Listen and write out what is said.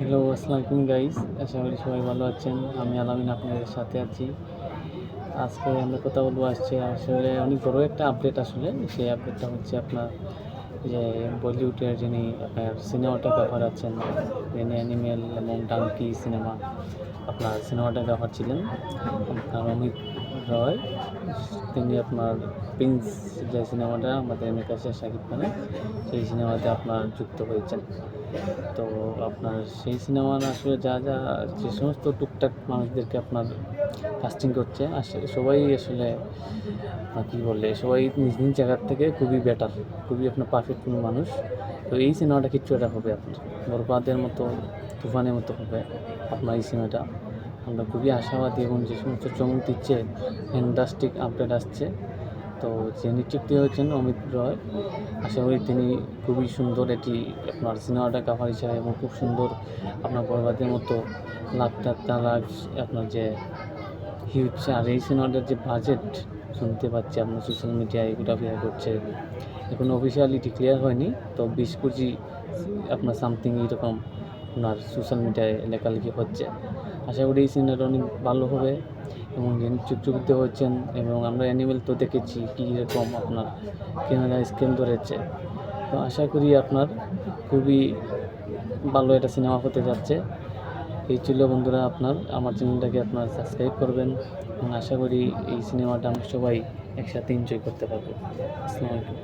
Hello, আসসালামু আলাইকুম guys. আশা করি সবাই ভালো আছেন। আমি আলামিন আপনাদের সাথে আছি। আজকে আমরা কথা বলবো আসলে অনেক বড় একটা আপডেট আসলে। সেই আপডেটটা হচ্ছে আপনার যে বলিউডের যিনি আপনার সিনেমাটোগ্রাফার আছেন, যিনি অ্যানিমেল এবং ডাঙ্কি আপনার সিনেমাটোগ্রাফার ছিলেন, আপনার অমিত রয়। তিনি আপনার প্রিন্স যে সিনেমাটা আমাদের মেকার শাকিব খানের, সেই সিনেমাতে আপনার যুক্ত হয়েছেন। তো আপনার সেই সিনেমার আসলে যে সমস্ত টুকটাক মানুষদেরকে আপনার কাস্টিং করছে আসলে সবাই আসলে কী বলে, সবাই নিজ নিজ জায়গার থেকে খুবই বেটার, খুবই আপনার পারফেক্ট কোনো মানুষ। তো এই সিনেমাটা কিচ্ছু একটা হবে আপনার বরবাদের মতো, তুফানের মতো হবে আপনার এই সিনেমাটা। আমরা খুবই আশাবাদী এবং যে সমস্ত চমক দিচ্ছে, ফ্যান্টাস্টিক আপডেট আসছে। তো যিনি চুক্তি হয়েছেন অমিত রয়, আশা করি তিনি খুবই সুন্দর এটি আপনার সিনেমাটা কাভার হিসাবে এবং খুব সুন্দর আপনার বরবাদের মতো লাখ লাখ আপনার যে হিউজ, আর এই সিনেমাটার যে বাজেট শুনতে পাচ্ছি আপনার সোশ্যাল মিডিয়ায় ঘোরাফেরা করছে, এখনো অফিসিয়ালি ডিক্লেয়ার হয়নি, তো 20 কোটি আপনার সামথিং এরকম আপনার সোশ্যাল মিডিয়ায় লেখালেখি হচ্ছে। আশা করি এই সিনেমাটা অনেক ভালো হবে এবং যিনি চুক্তিবদ্ধ হচ্ছেন, এবং আমরা অ্যানিমেল তো দেখেছি কী রকম আপনার ক্যামেরা স্ক্রিন ধরেছে। তো আশা করি আপনার খুবই ভালো একটা সিনেমা হতে যাচ্ছে। এই ছিল বন্ধুরা, আমার চ্যানেলটাকে আপনার সাবস্ক্রাইব করবেন এবং আশা করি এই সিনেমাটা আমরা সবাই একসাথে এনজয় করতে পারবো। আসসালামু আলাইকুম।